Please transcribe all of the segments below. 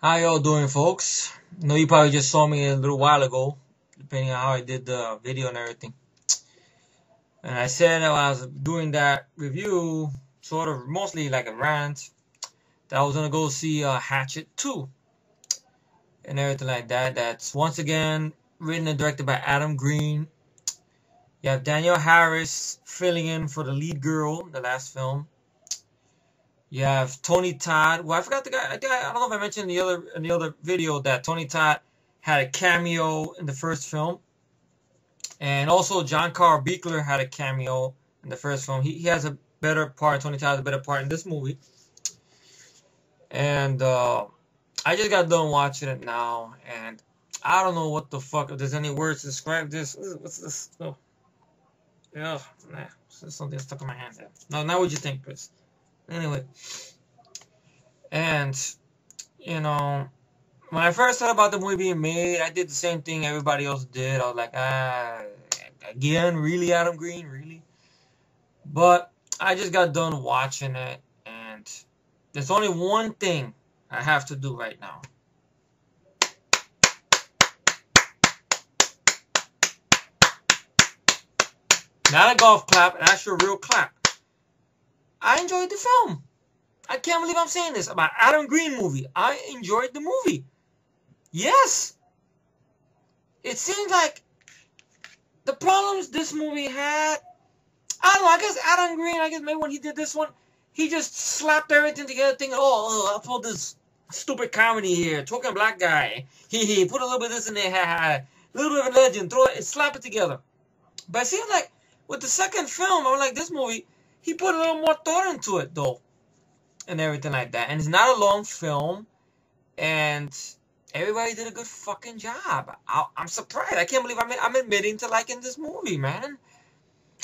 How y'all doing, folks? I know you probably just saw me a little while ago, depending on how I did the video and everything. And I said I was doing that review, sort of mostly like a rant, that I was gonna go see Hatchet 2 and everything like that. That's once again written and directed by Adam Green. You have Danielle Harris filling in for the lead girl in the last film. You have Tony Todd. Well, I forgot the guy. I don't know if I mentioned in the other video that Tony Todd had a cameo in the first film, and also John Carl Beekler had a cameo in the first film. He has a better part. Tony Todd has a better part in this movie, and I just got done watching it now, and I don't know what the fuck. If there's any words to describe this, what's this? Oh, yeah, nah, there's something stuck in my hand. No, now what you think, Chris? Anyway, and you know, when I first heard about the movie being made, I did the same thing everybody else did. I was like, again, really, Adam Green, really? But I just got done watching it, and there's only one thing I have to do right now. Not a golf clap, an actual real clap. I enjoyed the film. I can't believe I'm saying this about Adam Green movie. I enjoyed the movie. Yes. It seems like the problems this movie had, I don't know, I guess Adam Green, I guess maybe when he did this one, he just slapped everything together thinking, oh, I'll put this stupid comedy here, token black guy, he put a little bit of this in there, a little bit of a legend, throw it, slap it together. But it seems like with the second film, I'm like, this movie, he put a little more thought into it, though, and everything like that. And it's not a long film, and everybody did a good fucking job. I'm surprised. I can't believe I'm admitting to liking this movie, man.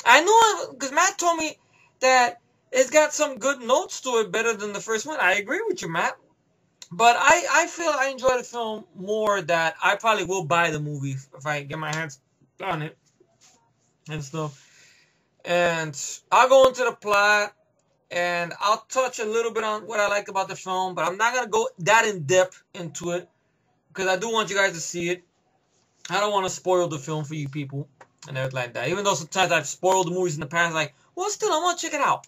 I knew it, because Matt told me that it's got some good notes to it, better than the first one. I agree with you, Matt. But I feel I enjoy the film more, that I probably will buy the movie if I get my hands on it and stuff. And I'll go into the plot, and I'll touch a little bit on what I like about the film, but I'm not going to go that in depth into it, because I do want you guys to see it. I don't want to spoil the film for you people and everything like that. Even though sometimes I've spoiled the movies in the past, like, well, still, I want to check it out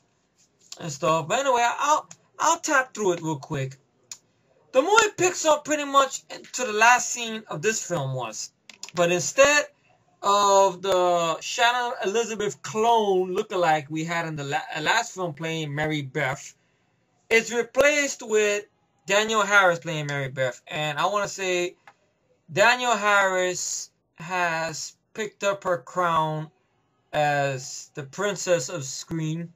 and stuff. But anyway, I'll tap through it real quick. The movie picks up pretty much to the last scene of this film was. But instead of the Shannon Elizabeth clone lookalike we had in the last film playing Mary Beth, it's replaced with Danielle Harris playing Mary Beth. And I want to say Danielle Harris has picked up her crown as the princess of Scream.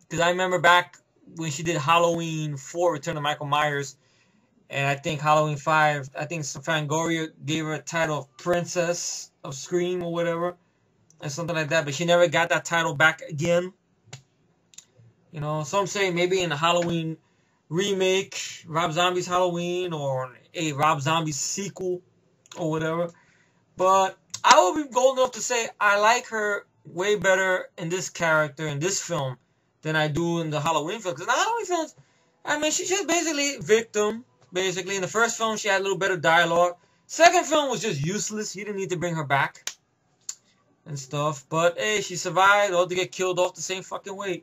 Because I remember back when she did Halloween 4, Return of Michael Myers, and I think Halloween 5, I think Fangoria gave her a title of Princess of Scream or whatever, and something like that, but she never got that title back again. You know, some say maybe in the Halloween remake, Rob Zombie's Halloween, or a Rob Zombie sequel, or whatever. But I will be bold enough to say I like her way better in this character, in this film, than I do in the Halloween film. Because the Halloween films, I mean, she's just basically victim. Basically, in the first film, she had a little better dialogue. Second film was just useless. You didn't need to bring her back and stuff. But hey, she survived, or to get killed off the same fucking way.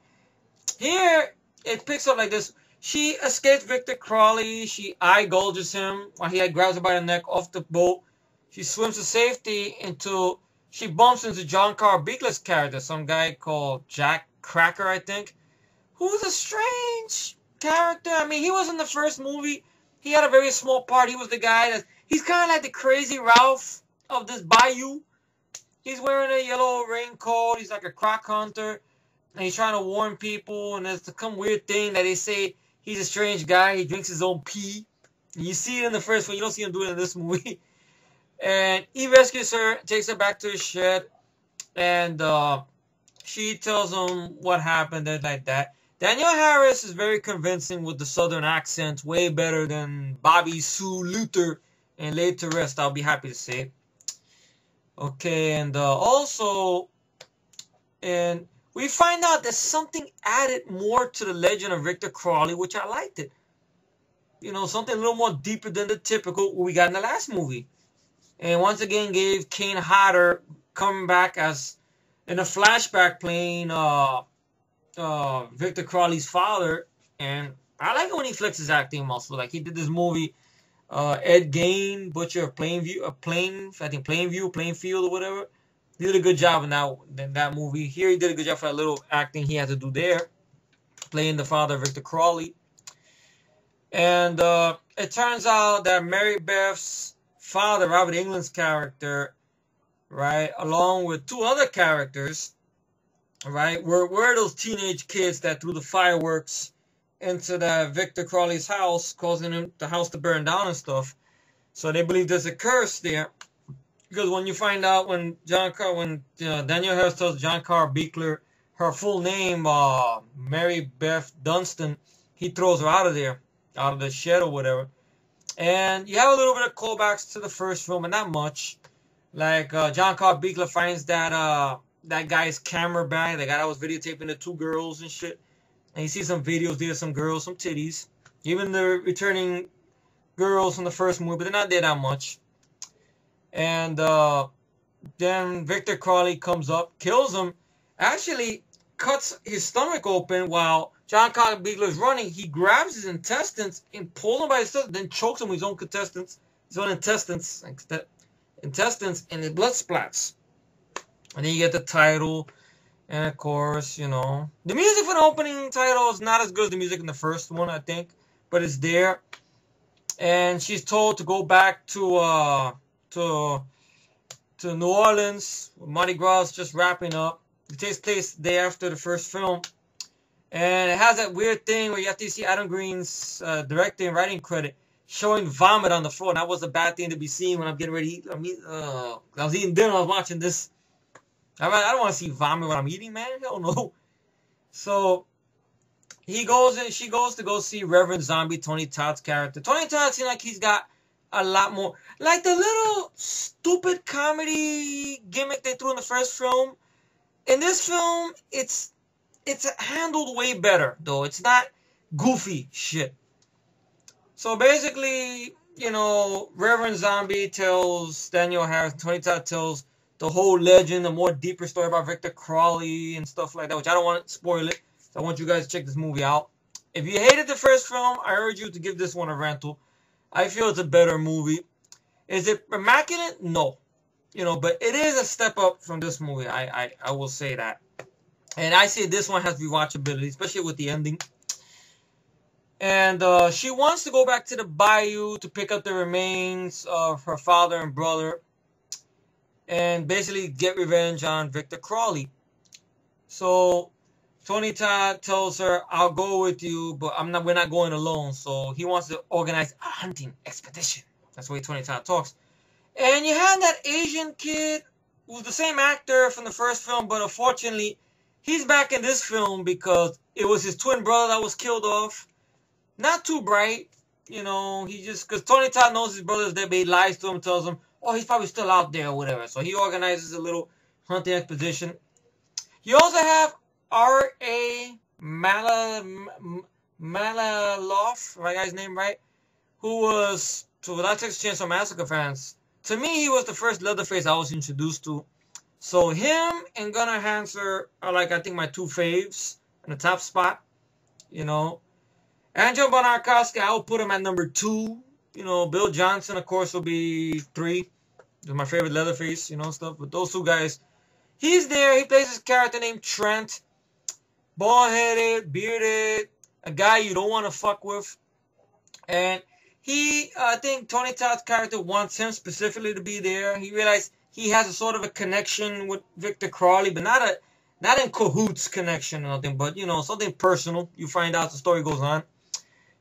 Here, it picks up like this. She escapes Victor Crowley. She eye gouges him while he grabs her by the neck off the boat. She swims to safety until she bumps into John Carl Beekler's character, some guy called Jack Cracker, I think, who's a strange character. I mean, he was in the first movie. He had a very small part. He was the guy that, he's kind of like the Crazy Ralph of this bayou. He's wearing a yellow raincoat. He's like a croc hunter. And he's trying to warn people. And there's some weird thing that they say he's a strange guy. He drinks his own pee. And you see it in the first one. You don't see him do it in this movie. And he rescues her, takes her back to his shed. And she tells him what happened and like that. Danielle Harris is very convincing with the southern accent, way better than Bobby Sue Luther and Laid to Rest, I'll be happy to say. Okay, and also, and we find out there's something added more to the legend of Victor Crowley, which I liked it. you know, something a little more deeper than the typical we got in the last movie. And once again gave Kane Hodder coming back as in a flashback playing Victor Crowley's father. And I like it when he flexes his acting muscle. Like he did this movie, Ed Gein, Butcher of Plainfield or whatever. He did a good job in that movie. Here he did a good job for that little acting he had to do there, playing the father of Victor Crowley. And it turns out that Mary Beth's father, Robert Englund's character, right, along with two other characters, right, were those teenage kids that threw the fireworks into that Victor Crowley's house, causing the house to burn down and stuff. So they believe there's a curse there. Because when you find out when Daniel Harris tells John Carl Beekler her full name, Mary Beth Dunstan, he throws her out of there, out of the shed or whatever. And you have a little bit of callbacks to the first film, but not much. Like John Carl Beekler finds that guy's camera bag, the guy that was videotaping the two girls and shit. And you see some videos there, some girls, some titties. Even the returning girls from the first movie, but they're not there that much. And then Victor Crowley comes up, kills him, actually cuts his stomach open while John Carl Beekler is running. He grabs his intestines and pulls him by his intestines, then chokes him with his own intestines, and the blood splats. And then you get the title, and of course, you know, the music for the opening title is not as good as the music in the first one, I think, but it's there. And she's told to go back to New Orleans. Mardi Gras is just wrapping up. It takes place the day after the first film. And it has that weird thing where you have to see Adam Green's directing and writing credit showing vomit on the floor. And that was a bad thing to be seen when I'm getting ready to eat. I was eating dinner, I was watching this. I don't want to see vomit when I'm eating, man. Hell no. So she goes to go see Reverend Zombie, Tony Todd's character. Tony Todd seems like he's got a lot more, like the little stupid comedy gimmick they threw in the first film. In this film, it's handled way better, though. It's not goofy shit. So basically, you know, Reverend Zombie tells Daniel Harris, Tony Todd tells the whole legend, the more deeper story about Victor Crowley and stuff like that, which I don't want to spoil it. So I want you guys to check this movie out. If you hated the first film, I urge you to give this one a rental. I feel it's a better movie. Is it immaculate? No. You know, but it is a step up from this movie. I will say that. And I say this one has rewatchability, especially with the ending. And she wants to go back to the bayou to pick up the remains of her father and brother and basically get revenge on Victor Crowley. So Tony Todd tells her, I'll go with you, but we're not going alone. So he wants to organize a hunting expedition. That's the way Tony Todd talks. And you have that Asian kid who's the same actor from the first film, but unfortunately, he's back in this film because it was his twin brother that was killed off. Not too bright, you know, because Tony Todd knows his brother's dead, but he lies to him, tells him, oh, he's probably still out there or whatever. So he organizes a little hunting expedition. You also have R.A. Malaloff, right, guy's name, right? Who was, to the Texas Chainsaw Massacre fans, to me, he was the first Leatherface I was introduced to. So him and Gunnar Hansen are like, I think, my two faves in the top spot, you know. Angelo Bonarkowski, I'll put him at number 2. You know, Bill Johnson, of course, will be 3. He's my favorite Leatherface, you know, stuff. But those two guys, he's there. He plays this character named Trent. Bald-headed, bearded, a guy you don't want to fuck with. And I think Tony Todd's character wants him specifically to be there. He realized he has a sort of a connection with Victor Crowley, but not in cahoots connection or nothing, but, you know, something personal. You find out as the story goes on.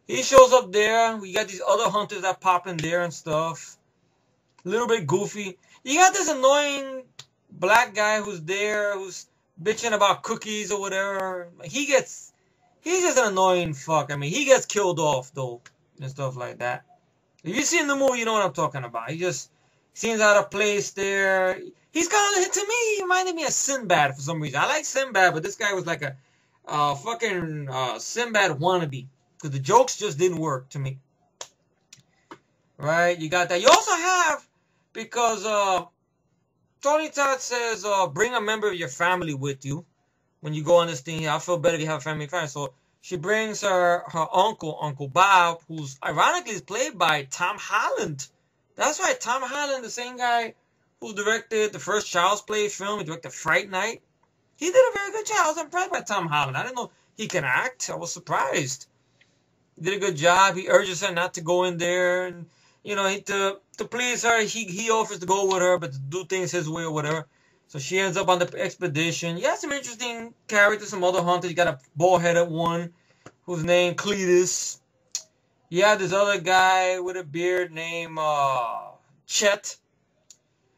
He shows up there. We got these other hunters that pop in there and stuff. A little bit goofy. You got this annoying black guy who's there, who's bitching about cookies or whatever. He's just an annoying fuck. I mean, he gets killed off, though, and stuff like that. If you've seen the movie, you know what I'm talking about. He just seems out of place there. He's kind of, to me, he reminded me of Sinbad for some reason. I like Sinbad, but this guy was like a fucking Sinbad wannabe. Because the jokes just didn't work to me. right? You got that. You also have, because Tony Todd says, bring a member of your family with you when you go on this thing here. I feel better if you have a family friend. So she brings her uncle, Uncle Bob, who's ironically is played by Tom Holland. That's right, Tom Holland, the same guy who directed the first Child's Play film. He directed Fright Night. He did a very good job. I was impressed by Tom Holland. I didn't know he can act. I was surprised. He did a good job. He urges her not to go in there, and to please her, he offers to go with her, but to do things his way or whatever. So she ends up on the expedition. You have some interesting characters, some other hunters. You got a bald-headed one who's named Cletus. You have this other guy with a beard named Chet.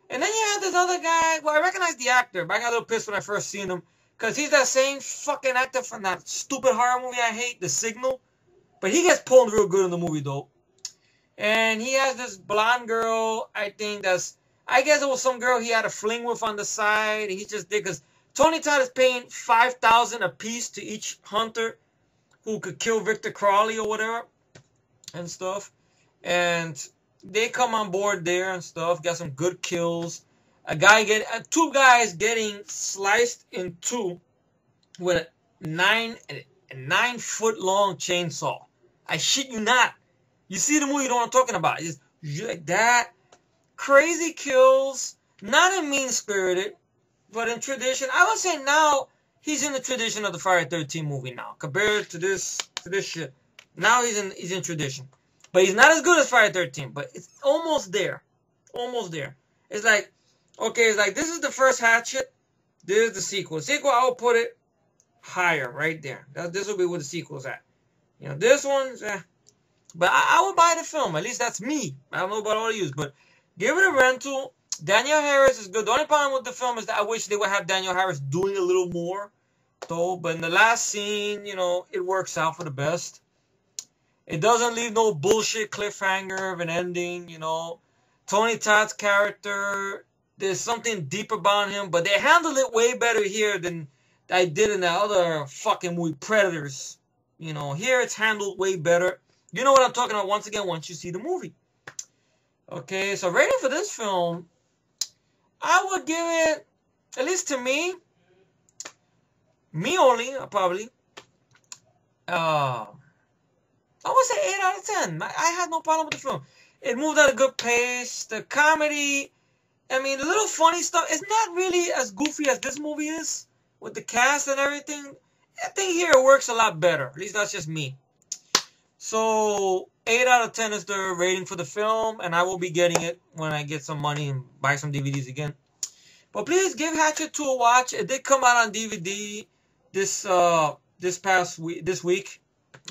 And then you have this other guy. Well, I recognize the actor, but I got a little pissed when I first seen him, because he's that same fucking actor from that stupid horror movie I hate, The Signal. But he gets pulled real good in the movie, though. And he has this blonde girl, I guess it was some girl he had a fling with on the side. He just did, because Tony Todd is paying $5,000 a piece to each hunter who could kill Victor Crowley or whatever and stuff. And they come on board there and stuff. Got some good kills. Two guys getting sliced in two with a 9-foot long chainsaw. I shit you not. You see the movie, you know what I'm talking about. It's like that. Crazy kills. Not in mean-spirited, but in tradition. I would say now he's in the tradition of the Friday 13 movie now. Compared to this shit. Now he's in tradition. But he's not as good as Friday 13, but it's almost there. Almost there. It's like, okay, it's like this is the first Hatchet. This is the sequel. Sequel, I will put it higher, right there. This will be where the sequel's at. This one's, but I would buy the film. At least that's me. I don't know about all of you, but give it a rental. Danielle Harris is good. The only problem with the film is that I wish they would have Danielle Harris doing a little more, though. But in the last scene, it works out for the best. It doesn't leave no bullshit cliffhanger of an ending, Tony Todd's character, there's something deep about him, but they handled it way better here than I did in the other fucking movie, Predators. Here it's handled way better. You know what I'm talking about once again once you see the movie. Okay, so rating for this film, I would give it, at least to me only, probably, I would say 8 out of 10. I had no problem with the film. It moved at a good pace. The comedy, the little funny stuff, it's not really as goofy as this movie is with the cast and everything. I think here it works a lot better. At least that's just me. So 8 out of 10 is the rating for the film, and I will be getting it when I get some money and buy some DVDs again. But please give Hatchet 2 a watch. It did come out on DVD this week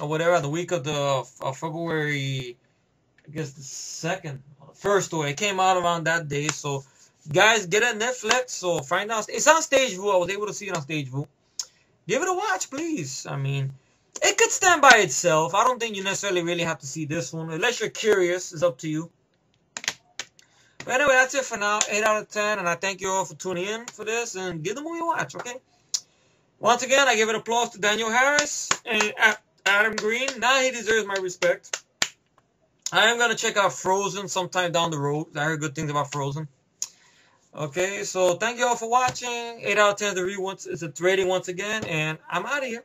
or whatever, the week of the February, I guess the 2nd, 1st, or it came out around that day. So guys, get it on Netflix. So find out. It's on Stageview. I was able to see it on Stageview. Give it a watch, please. It could stand by itself. I don't think you necessarily really have to see this one. Unless you're curious, it's up to you. But anyway, that's it for now. 8 out of 10. And I thank you all for tuning in for this. And give the movie a watch, okay? Once again, I give it applause to Danielle Harris and Adam Green. Now he deserves my respect. I am going to check out Frozen sometime down the road. I heard good things about Frozen. Okay, so thank you all for watching. 8 out of 10 is the rating once again. And I'm out of here.